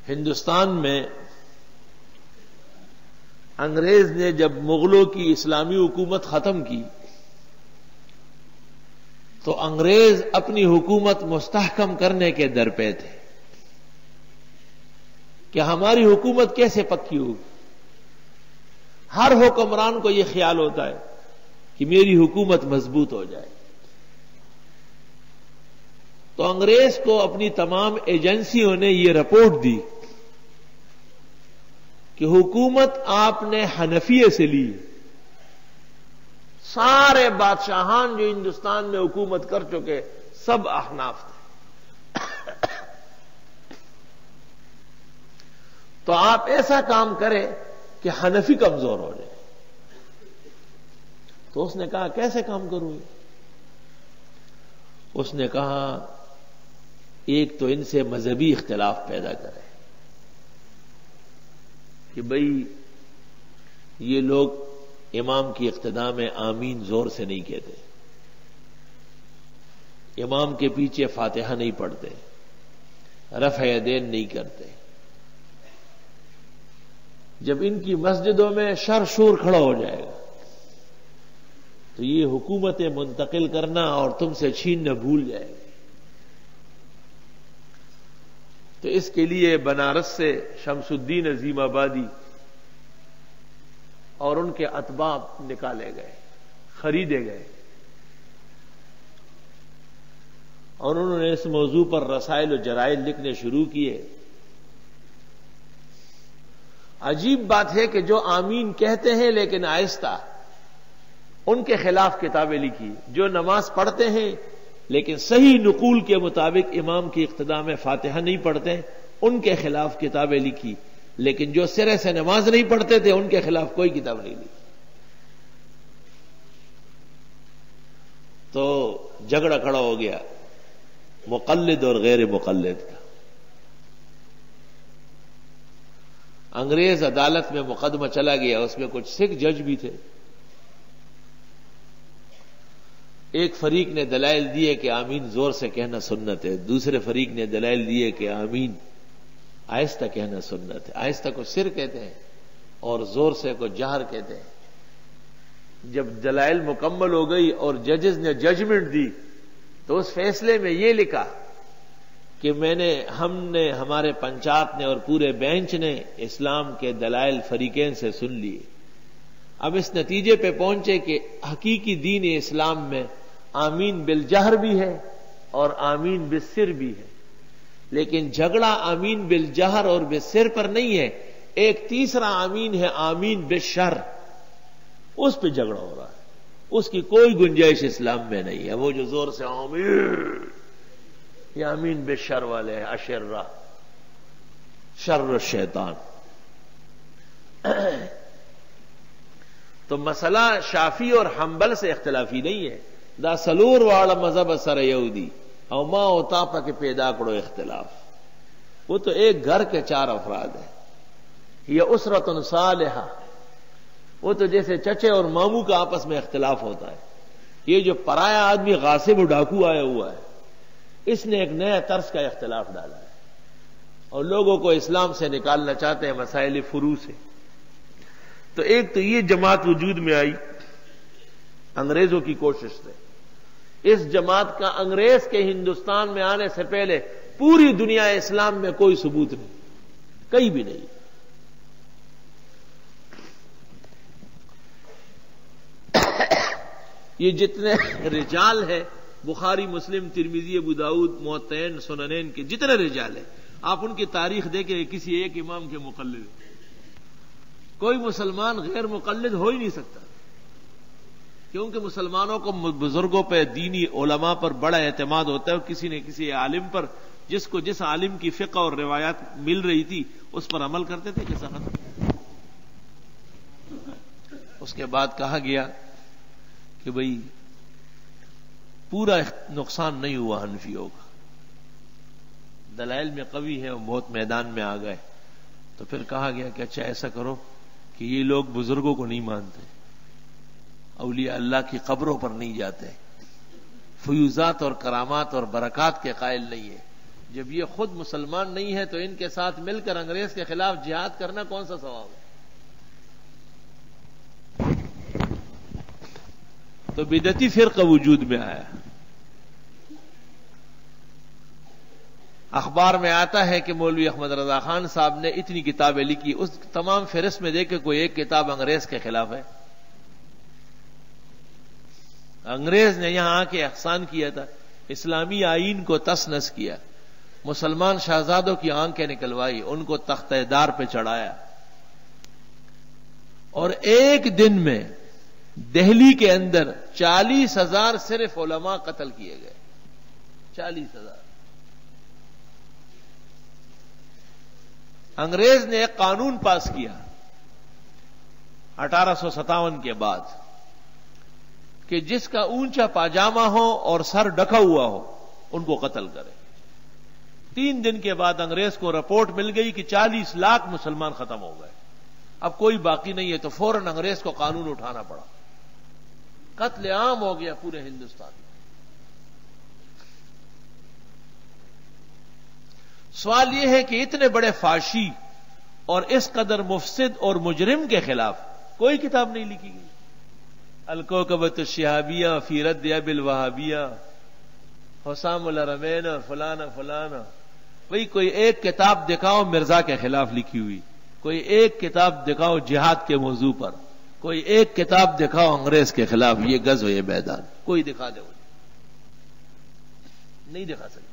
ہندوستان میں انگریز نے جب مغلوں کی اسلامی حکومت ختم کی تو انگریز اپنی حکومت مستحکم کرنے کے در پہ تھے کہ ہماری حکومت کیسے پکی ہوگی. ہر حکمران کو یہ خیال ہوتا ہے کہ میری حکومت مضبوط ہو جائے. تو انگریز کو اپنی تمام ایجنسیوں نے یہ رپورٹ دی کہ حکومت آپ نے حنفیے سے لی. سارے بادشاہان جو ہندوستان میں حکومت کر چکے سب احناف تھے. تو آپ ایسا کام کریں کہ حنفی کمزور ہو جائے. تو اس نے کہا کیسے کام کروں؟ اس نے کہا ایک تو ان سے مذہبی اختلاف پیدا کرے کہ بھئی یہ لوگ امام کی اقتداء میں آمین زور سے نہیں کہتے، امام کے پیچھے فاتحہ نہیں پڑھتے، رفع یدین نہیں کرتے. جب ان کی مسجدوں میں شر شور کھڑا ہو جائے گا تو یہ حکومتیں منتقل کرنا اور تم سے چھیننا بھول جائے گی. تو اس کے لیے بنارس سے شمس الدین عظیم آبادی اور ان کے اتباع نکالے گئے، خریدے گئے، اور انہوں نے اس موضوع پر رسائل و جرائد لکھنے شروع کیے. عجیب بات ہے کہ جو آمین کہتے ہیں لیکن آہستہ، ان کے خلاف کتابیں لکھی. جو نماز پڑھتے ہیں لیکن صحیح نقول کے مطابق امام کی اقتداء میں فاتحہ نہیں پڑھتے، ان کے خلاف کتابیں لکھی. لیکن جو سرے سے نماز نہیں پڑھتے تھے ان کے خلاف کوئی کتاب نہیں لکھی. تو جھگڑا کھڑا ہو گیا مقلد اور غیر مقلد کا. انگریز عدالت میں مقدمہ چلا گیا، اس میں کچھ سکھ جج بھی تھے. ایک فریق نے دلائل دیے کہ آمین زور سے کہنا سنت ہے، دوسرے فریق نے دلائل دیے کہ آمین آہستہ کہنا سنت ہے. آہستہ کو سر کہتے ہیں اور زور سے کو جہر کہتے ہیں. جب دلائل مکمل ہو گئی اور ججز نے ججمنٹ دی تو اس فیصلے میں یہ لکھا کہ ہم نے ہمارے پنچایت نے اور پورے بینچ نے اسلام کے دلائل فریقین سے سن لیے. اب اس نتیجے پہ پہنچے کہ حقیقی دین اسلام میں آمین بالجہر بھی ہے اور آمین بالسر بھی ہے. لیکن جھگڑا آمین بالجہر اور بالسر پر نہیں ہے، ایک تیسرا آمین ہے آمین بالشر، اس پہ جھگڑا ہو رہا ہے. اس کی کوئی گنجائش اسلام میں نہیں ہے. وہ جو زور سے آمین، یہ آمین بالشر والے ہیں، اشرہ شر الشیطان. تو مسئلہ شافی اور حنبل سے اختلافی نہیں ہے. دا سلور والا مذہب سر یہودی او ما او تاپا کے پیدا کرو اختلاف. وہ تو ایک گھر کے چار افراد ہیں. یہ اسرۃ صالحہ، وہ تو جیسے چچے اور ماموں کا آپس میں اختلاف ہوتا ہے. یہ جو پرایا آدمی غاصب و ڈاکو آیا ہوا ہے، اس نے ایک نیا طرز کا اختلاف ڈالا ہے اور لوگوں کو اسلام سے نکالنا چاہتے ہیں مسائل فروع سے. تو ایک تو یہ جماعت وجود میں آئی انگریزوں کی کوشش سے. اس جماعت کا انگریز کے ہندوستان میں آنے سے پہلے پوری دنیا اسلام میں کوئی ثبوت نہیں، کہیں بھی نہیں. یہ جتنے رجال ہیں بخاری، مسلم، ترمذی، ابو داؤد، موطئین، سننین کے جتنے رجال ہیں، آپ ان کی تاریخ دیکھیں کسی ایک امام کے مقلد. کوئی مسلمان غیر مقلد ہو ہی نہیں سکتا، کیونکہ مسلمانوں کو بزرگوں پہ، دینی علماء پر بڑا اعتماد ہوتا ہے. کسی نے کسی عالم پر، جس کو جس عالم کی فقہ اور روایات مل رہی تھی اس پر عمل کرتے تھے. کیسا ختم. اس کے بعد کہا گیا کہ بھئی پورا نقصان نہیں ہوا حنفیوں کا، دلائل میں قوی ہے اور بہت میدان میں آ گئے. تو پھر کہا گیا کہ اچھا ایسا کرو کہ یہ لوگ بزرگوں کو نہیں مانتے، اولیاء اللہ کی قبروں پر نہیں جاتے، فیوزات اور کرامات اور برکات کے قائل نہیں ہے. جب یہ خود مسلمان نہیں ہے تو ان کے ساتھ مل کر انگریز کے خلاف جہاد کرنا کون سا ثواب ہے؟ تو بدعتی فرقہ وجود میں آیا. اخبار میں آتا ہے کہ مولوی احمد رضا خان صاحب نے اتنی کتابیں لکھی، اس تمام فہرست میں دیکھ کے کوئی ایک کتاب انگریز کے خلاف ہے. انگریز نے یہاں آ کے احسان کیا تھا، اسلامی آئین کو تس نس کیا، مسلمان شہزادوں کی آنکھیں نکلوائی، ان کو تختہ دار پہ چڑھایا، اور ایک دن میں دہلی کے اندر 40,000 صرف علماء قتل کیے گئے. 40,000. انگریز نے ایک قانون پاس کیا 1857 کے بعد کہ جس کا اونچا پاجامہ ہو اور سر ڈھکا ہوا ہو ان کو قتل کرے. 3 دن کے بعد انگریز کو رپورٹ مل گئی کہ 40 لاکھ مسلمان ختم ہو گئے، اب کوئی باقی نہیں ہے، تو فوراً انگریز کو قانون اٹھانا پڑا. قتل عام ہو گیا پورے ہندوستان میں. سوال یہ ہے کہ اتنے بڑے فاشی اور اس قدر مفسد اور مجرم کے خلاف کوئی کتاب نہیں لکھی گئی. الکوکبۃ الشہابیہ فی رد ابی الوہابیہ، حسام الحرمین اور فلانا فلانا. وہی کوئی ایک کتاب دکھاؤ مرزا کے خلاف لکھی ہوئی، کوئی ایک کتاب دکھاؤ جہاد کے موضوع پر، کوئی ایک کتاب دکھاؤ انگریز کے خلاف، یہ غزو یہ میدان، کوئی دکھا دے. نہیں دکھا سکتے.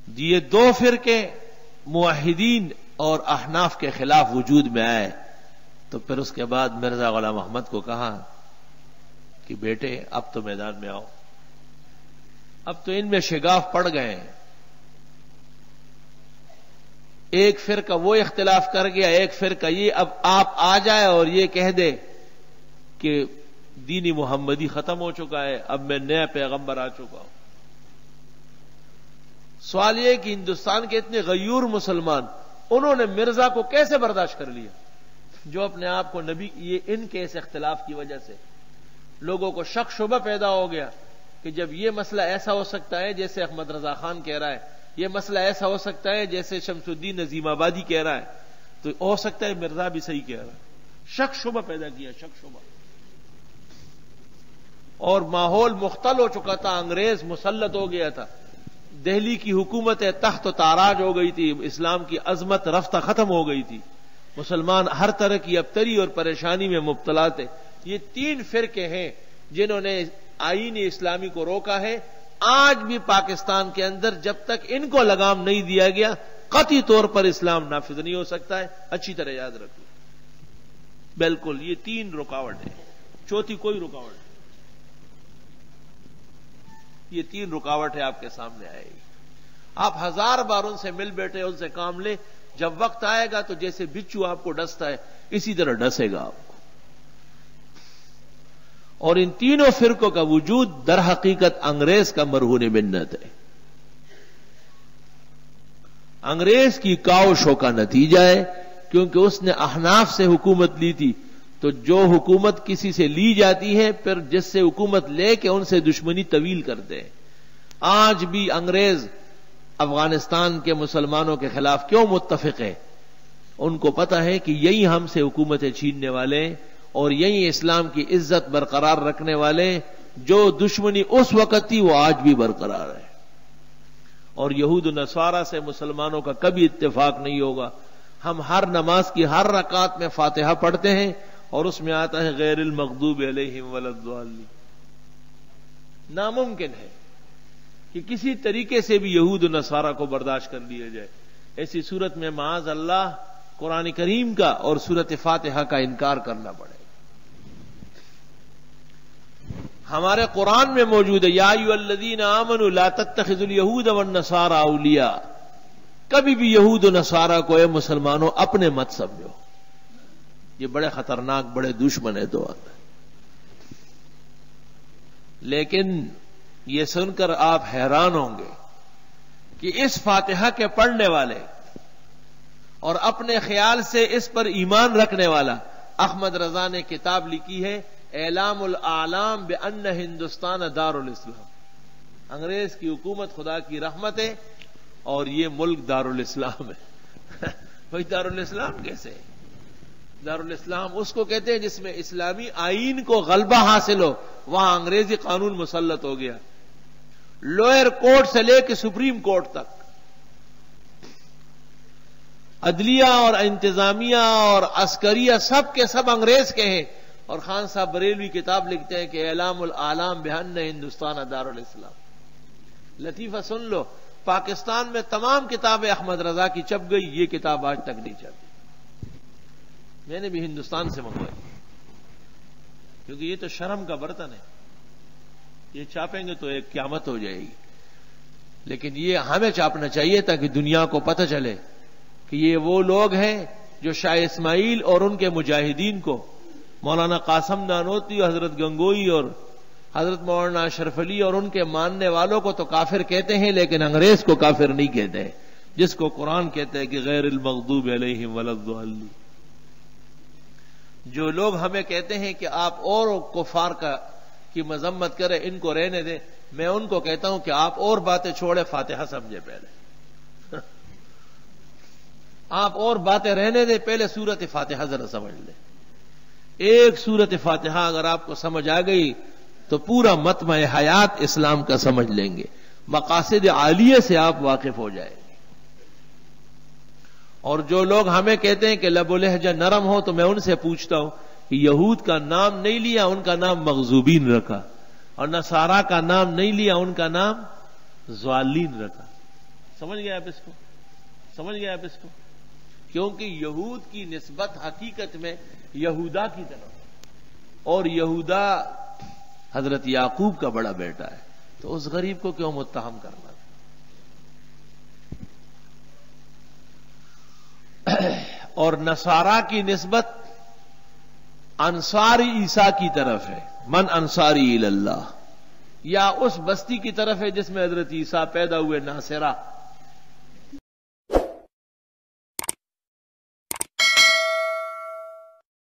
یہ 2 فرقے موحدین اور احناف کے خلاف وجود میں آئے تو پھر اس کے بعد مرزا غلام احمد کو کہا کہ بیٹے اب تو میدان میں آؤ. اب تو ان میں شگاف پڑ گئے ہیں. ایک فرقہ وہ اختلاف کر گیا، ایک فرقہ یہ، اب آپ آ جائے اور یہ کہہ دے کہ دینی محمدی ختم ہو چکا ہے، اب میں نیا پیغمبر آ چکا ہوں. سوال یہ کہ ہندوستان کے اتنے غیور مسلمان انہوں نے مرزا کو کیسے برداشت کر لیا جو اپنے آپ کو نبی، یہ ان کے اس اختلاف کی وجہ سے لوگوں کو شک شبہ پیدا ہو گیا کہ جب یہ مسئلہ ایسا ہو سکتا ہے جیسے احمد رضا خان کہہ رہا ہے، یہ مسئلہ ایسا ہو سکتا ہے جیسے شمس الدین نظیم آبادی کہہ رہا ہے، تو ہو سکتا ہے مرزا بھی صحیح کہہ رہا ہے. شک شبہ پیدا کیا، شک شبہ، اور ماحول مختل ہو چکا تھا. انگریز مسلط ہو گیا تھا، دہلی کی حکومت تخت و تاراج ہو گئی تھی، اسلام کی عظمت رفتہ ختم ہو گئی تھی، مسلمان ہر طرح کی ابتری اور پریشانی میں مبتلا تھے. یہ 3 فرقے ہیں جنہوں نے آئین اسلامی کو روکا ہے. آج بھی پاکستان کے اندر جب تک ان کو لگام نہیں دیا گیا قطعی طور پر اسلام نافذ نہیں ہو سکتا ہے. اچھی طرح یاد رکھو. بالکل یہ 3 رکاوٹ ہیں، چوتھی کوئی رکاوٹ نہیں. یہ 3 رکاوٹ ہے آپ کے سامنے آئے گی. آپ 1000 بار ان سے مل بیٹھے، ان سے کام لیں، جب وقت آئے گا تو جیسے بچو آپ کو ڈستا ہے اسی طرح ڈسے گا آپ کو. اور ان تینوں فرقوں کا وجود در حقیقت انگریز کا مرہون منت ہے. انگریز کی کاوشوں کا نتیجہ ہے، کیونکہ اس نے احناف سے حکومت لی تھی، تو جو حکومت کسی سے لی جاتی ہے پھر جس سے حکومت لے کے ان سے دشمنی طویل کرتے ہیں. آج بھی انگریز افغانستان کے مسلمانوں کے خلاف کیوں متفق ہے؟ ان کو پتا ہے کہ یہی ہم سے حکومتیں چھیننے والے ہیں اور یہی اسلام کی عزت برقرار رکھنے والے ہیں. جو دشمنی اس وقت تھی وہ آج بھی برقرار ہے. اور یہود و نصارہ سے مسلمانوں کا کبھی اتفاق نہیں ہوگا. ہم ہر نماز کی ہر رکعت میں فاتحہ پڑھتے ہیں اور اس میں آتا ہے غیر المغضوب علیہم ولا الضالین. ناممکن ہے کہ کسی طریقے سے بھی یہود و نصارہ کو برداشت کر لیا جائے. ایسی صورت میں معاذ اللہ قرآن کریم کا اور سورۃ فاتحہ کا انکار کرنا پڑے. ہمارے قرآن میں موجود ہے یا ایھا الذین آمنوا لا تتخذوا اليہود والنصارى اولیاء. کبھی بھی یہود و نصارہ کو اے مسلمانوں اپنے مت سمجھو، یہ بڑے خطرناک بڑے دشمن ہیں دو. لیکن یہ سن کر آپ حیران ہوں گے کہ اس فاتحہ کے پڑھنے والے اور اپنے خیال سے اس پر ایمان رکھنے والا احمد رضا نے کتاب لکھی ہے اعلام الاعلام بان ہندوستان دار الاسلام. انگریز کی حکومت خدا کی رحمت ہے اور یہ ملک دارالاسلام ہے. بھائی دارالاسلام کیسے ہے؟ دارالاسلام اس کو کہتے ہیں جس میں اسلامی آئین کو غلبہ حاصل ہو. وہاں انگریزی قانون مسلط ہو گیا، لوئر کورٹ سے لے کے سپریم کورٹ تک عدلیہ اور انتظامیہ اور عسکریہ سب کے سب انگریز کے ہیں. اور خان صاحب بریلوی کتاب لکھتے ہیں کہ اعلام العالم بان ہندوستان دارالاسلام. لطیفہ سن لو، پاکستان میں تمام کتابیں احمد رضا کی چھپ گئی، یہ کتاب آج تک نہیں چھپی. میں نے بھی ہندوستان سے منگوائی کیونکہ یہ تو شرم کا برتن ہے، یہ چھاپیں گے تو ایک قیامت ہو جائے گی. لیکن یہ ہمیں چھاپنا چاہیے تاکہ دنیا کو پتہ چلے کہ یہ وہ لوگ ہیں جو شاہ اسماعیل اور ان کے مجاہدین کو، مولانا قاسم نانوتوی، حضرت گنگوئی اور حضرت مولانا اشرف علی اور ان کے ماننے والوں کو تو کافر کہتے ہیں، لیکن انگریز کو کافر نہیں کہتے ہیں، جس کو قرآن کہتے ہیں کہ غیر المغضوب علیہم ولا الضالین. جو لوگ ہمیں کہتے ہیں کہ آپ اور کفار کی مذمت کریں، ان کو رہنے دیں، میں ان کو کہتا ہوں کہ آپ اور باتیں چھوڑے، فاتحہ سمجھے پہلے. آپ اور باتیں رہنے دیں، پہلے سورت فاتحہ ذرا سمجھ لیں. ایک سورت فاتحہ اگر آپ کو سمجھ آ گئی تو پورا متمع حیات اسلام کا سمجھ لیں گے، مقاصد عالیہ سے آپ واقف ہو جائیں گے. اور جو لوگ ہمیں کہتے ہیں کہ لب و لہجہ نرم ہو، تو میں ان سے پوچھتا ہوں کہ یہود کا نام نہیں لیا، ان کا نام مغضوبین رکھا، اور نصارا کا نام نہیں لیا، ان کا نام ضالین رکھا. سمجھ گئے آپ اس کو؟ سمجھ گئے آپ اس کو؟ کیونکہ یہود کی نسبت حقیقت میں یہودا کی طرف، اور یہودا حضرت یعقوب کا بڑا بیٹا ہے، تو اس غریب کو کیوں متہم کرنا؟ اور نصارا کی نسبت انصاری عیسیٰ کی طرف ہے، من انصاری اللہ، یا اس بستی کی طرف ہے جس میں حضرت عیسیٰ پیدا ہوئے، ناصرہ.